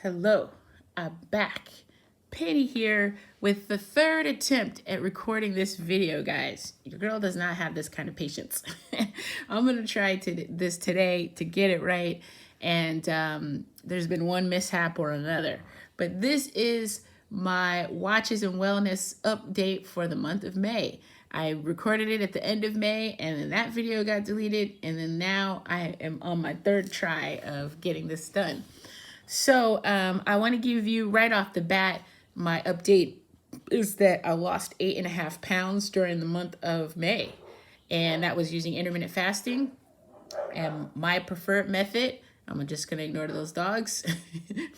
Hello, I'm back. Penny here with the third attempt at recording this video, guys. Your girl does not have this kind of patience. I'm going to try this today to get it right, and there's been one mishap or another. But this is my Watches and Wellness update for the month of May. I recorded it at the end of May, and then that video got deleted, and then now I am on my third try of getting this done. So I want to give you right off the bat, my update is that I lost 8.5 pounds during the month of May. And that was using intermittent fasting. And my preferred method, I'm just going to ignore those dogs.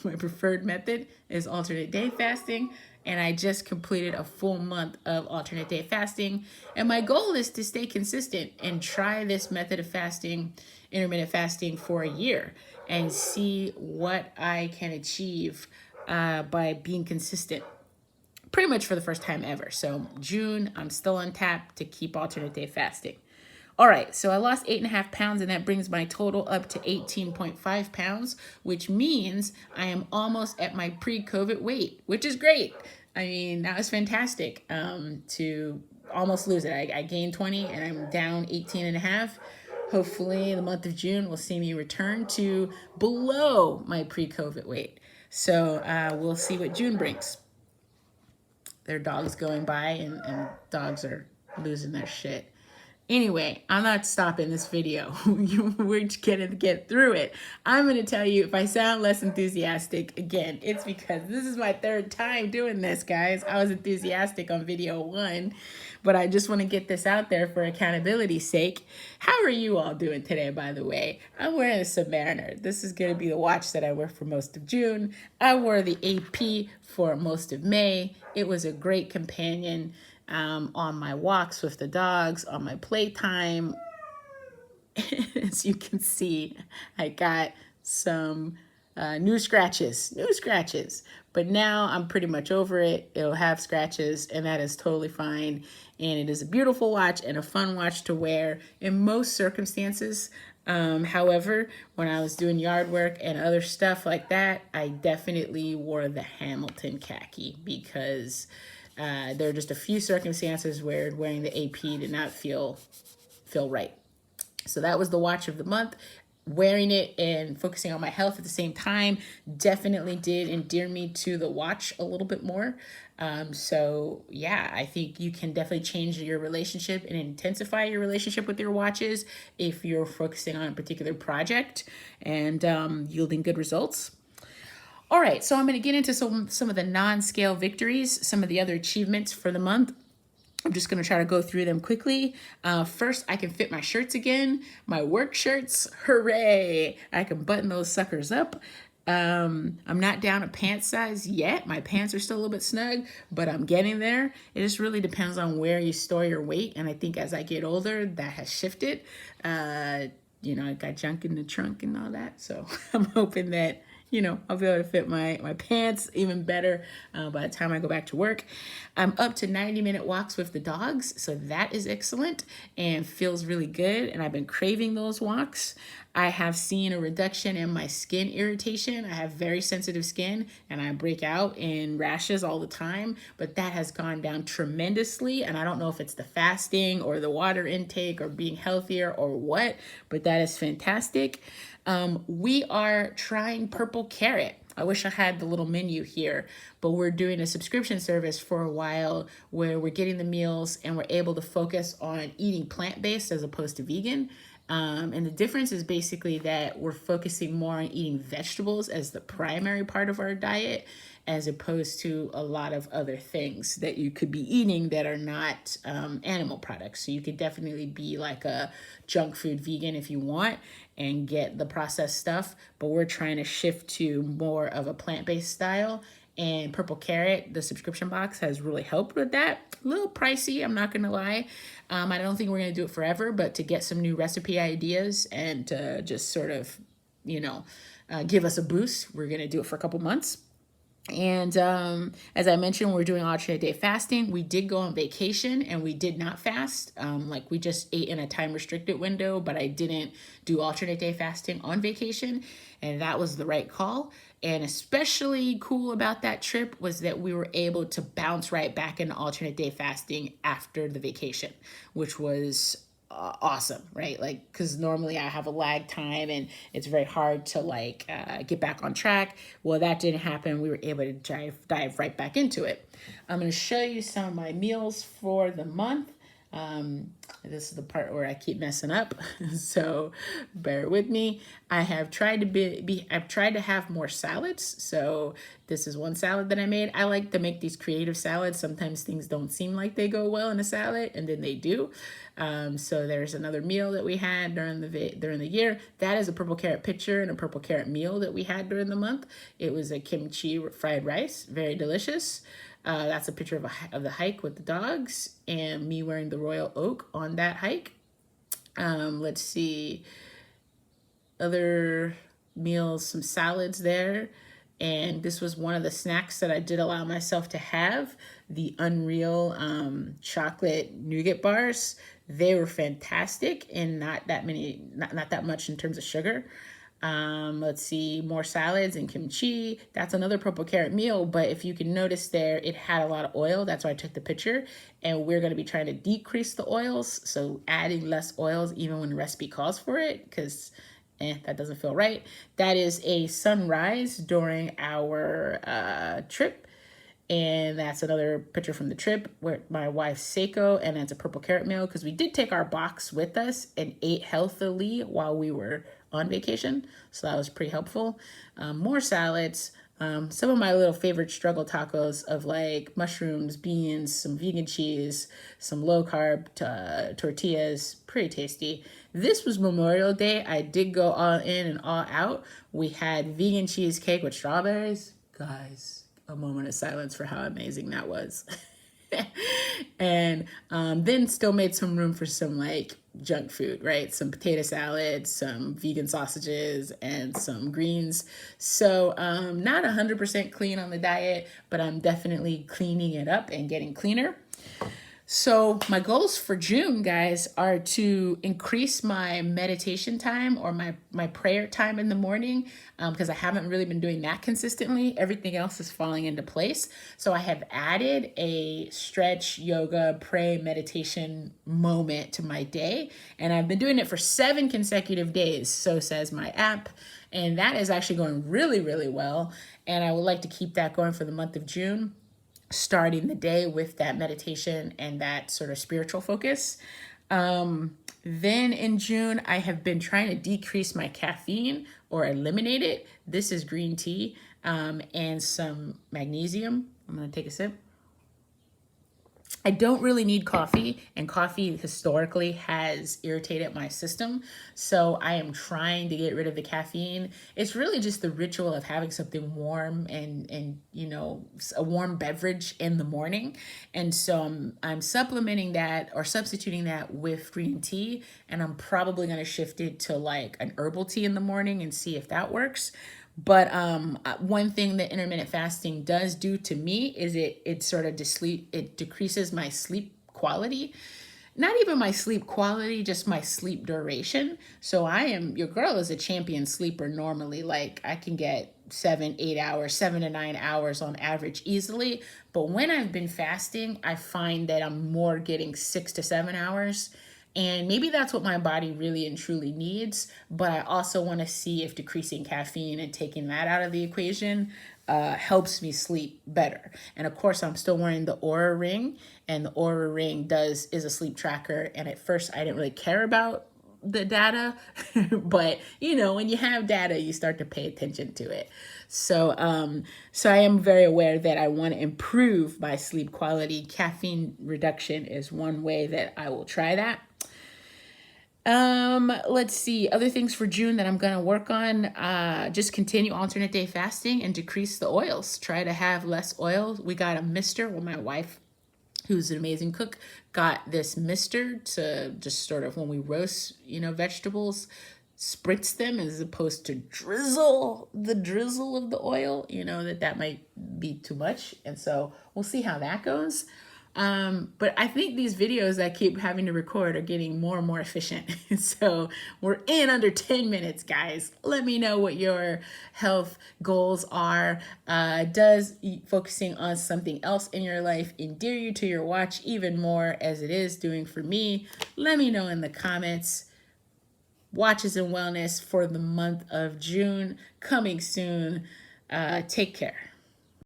My preferred method is alternate day fasting. And I just completed a full month of alternate day fasting. And my goal is to stay consistent and try this method of fasting, intermittent fasting, for a year and see what I can achieve by being consistent pretty much for the first time ever. So June, I'm still on tap to keep alternate day fasting. All right, so I lost 8.5 pounds, and that brings my total up to 18.5 pounds, which means I am almost at my pre-COVID weight, which is great. I mean, that was fantastic to almost lose it. I gained 20 and I'm down 18 and a half. Hopefully the month of June will see me return to below my pre-COVID weight. So we'll see what June brings. There are dogs going by and dogs are losing their shit. Anyway, I'm not stopping this video. We're gonna get through it. I'm gonna tell you if I sound less enthusiastic, again, it's because this is my third time doing this, guys. I was enthusiastic on video 1, but I just wanna get this out there for accountability's sake. How are you all doing today, by the way? I'm wearing a Submariner. This is gonna be the watch that I wear for most of June. I wore the AP for most of May. It was a great companion on my walks with the dogs, on my playtime. As you can see, I got some new scratches. But now I'm pretty much over it. It'll have scratches, and that is totally fine. And it is a beautiful watch and a fun watch to wear in most circumstances. However, when I was doing yard work and other stuff like that, I definitely wore the Hamilton khaki because there are just a few circumstances where wearing the AP did not feel right. So that was the watch of the month. Wearing it and focusing on my health at the same time definitely did endear me to the watch a little bit more. So yeah, I think you can definitely change your relationship and intensify your relationship with your watches if you're focusing on a particular project and yielding good results. All right, so I'm going to get into some of the non-scale victories, some of the other achievements for the month. I'm just going to try to go through them quickly. First, I can fit my shirts again, my work shirts. Hooray! I can button those suckers up. I'm not down a pant size yet. My pants are still a little bit snug, but I'm getting there. It just really depends on where you store your weight. And I think as I get older, that has shifted. I got junk in the trunk and all that. So I'm hoping that I'll be able to fit my pants even better by the time I go back to work. I'm up to 90-minute walks with the dogs, so that is excellent and feels really good, and I've been craving those walks. I have seen a reduction in my skin irritation. I have very sensitive skin, and I break out in rashes all the time, but that has gone down tremendously, and I don't know if it's the fasting or the water intake or being healthier or what, but that is fantastic. We are trying Purple Carrot. I wish I had the little menu here, but we're doing a subscription service for a while where we're getting the meals and we're able to focus on eating plant-based as opposed to vegan. And the difference is basically that we're focusing more on eating vegetables as the primary part of our diet, as opposed to a lot of other things that you could be eating that are not animal products. So you could definitely be like a junk food vegan if you want and get the processed stuff, but we're trying to shift to more of a plant-based style. And Purple Carrot, the subscription box, has really helped with that. A little pricey, I'm not gonna lie. I don't think we're gonna do it forever, but to get some new recipe ideas and to just sort of, give us a boost, we're gonna do it for a couple months. And as I mentioned, we're doing alternate day fasting. We did go on vacation and we did not fast. Like we just ate in a time restricted window, but I didn't do alternate day fasting on vacation. And that was the right call. And especially cool about that trip was that we were able to bounce right back into alternate day fasting after the vacation, which was awesome, right? Like, because normally I have a lag time and it's very hard to like get back on track. Well, that didn't happen. We were able to dive right back into it. I'm going to show you some of my meals for the month. This is the part where I keep messing up, so bear with me. I have tried to I've tried to have more salads. So this is one salad that I made. I like to make these creative salads. Sometimes things don't seem like they go well in a salad, and then they do. So there's another meal that we had during the year. That is a purple carrot picture and a purple carrot meal that we had during the month. It was a kimchi fried rice, very delicious. That's a picture of the hike with the dogs and me wearing the royal oak on that hike. Let's see, other meals, some salads there. And this was one of the snacks that I did allow myself to have, the Unreal chocolate nougat bars. They were fantastic and not that much in terms of sugar. Let's see, more salads and kimchi. That's another purple carrot meal, but if you can notice there, it had a lot of oil. That's why I took the picture. And we're going to be trying to decrease the oils, so adding less oils even when the recipe calls for it, because that doesn't feel right. That is a sunrise during our trip. And that's another picture from the trip where my wife Seiko, and that's a purple carrot meal because we did take our box with us and ate healthily while we were on vacation. So that was pretty helpful. More salads. Some of my little favorite struggle tacos of like mushrooms, beans, some vegan cheese, some low carb tortillas, pretty tasty. This was Memorial Day. I did go all in and all out. We had vegan cheesecake with strawberries. Guys, a moment of silence for how amazing that was. And then still made some room for some like junk food, right? Some potato salad, some vegan sausages, and some greens. So not 100% clean on the diet, but I'm definitely cleaning it up and getting cleaner. So my goals for June, guys, are to increase my meditation time or my prayer time in the morning, because I haven't really been doing that consistently. Everything else is falling into place. So I have added a stretch, yoga, pray, meditation moment to my day. And I've been doing it for 7 consecutive days, so says my app. And that is actually going really, really well. And I would like to keep that going for the month of June, starting the day with that meditation and that sort of spiritual focus. Then in June, I have been trying to decrease my caffeine or eliminate it. This is green tea and some magnesium. I'm going to take a sip. I don't really need coffee, and coffee historically has irritated my system. So I am trying to get rid of the caffeine. It's really just the ritual of having something warm and you know, a warm beverage in the morning. And so I'm supplementing that or substituting that with green tea, and I'm probably going to shift it to like an herbal tea in the morning and see if that works. But one thing that intermittent fasting does do to me is it sort of it decreases my sleep quality. Not even my sleep quality, just my sleep duration. So your girl is a champion sleeper normally. Like I can get 7 to 9 hours on average easily. But when I've been fasting, I find that I'm more getting 6 to 7 hours. And maybe that's what my body really and truly needs. But I also want to see if decreasing caffeine and taking that out of the equation helps me sleep better. And of course, I'm still wearing the Oura Ring, and the Oura Ring is a sleep tracker. And at first, I didn't really care about the data, but you know, when you have data, you start to pay attention to it. So I am very aware that I want to improve my sleep quality. Caffeine reduction is one way that I will try that. Let's see, other things for June that I'm going to work on. Just continue alternate day fasting and decrease the oils. Try to have less oil. We got a mister. Well, my wife, who's an amazing cook, got this mister to just sort of, when we roast, you know, vegetables, spritz them as opposed to drizzle of the oil, you know, that might be too much. And so we'll see how that goes. But I think these videos I keep having to record are getting more and more efficient. So we're in under 10 minutes, guys. Let me know what your health goals are. Does focusing on something else in your life endear you to your watch even more as it is doing for me? Let me know in the comments. Watches and wellness for the month of June coming soon. Take care.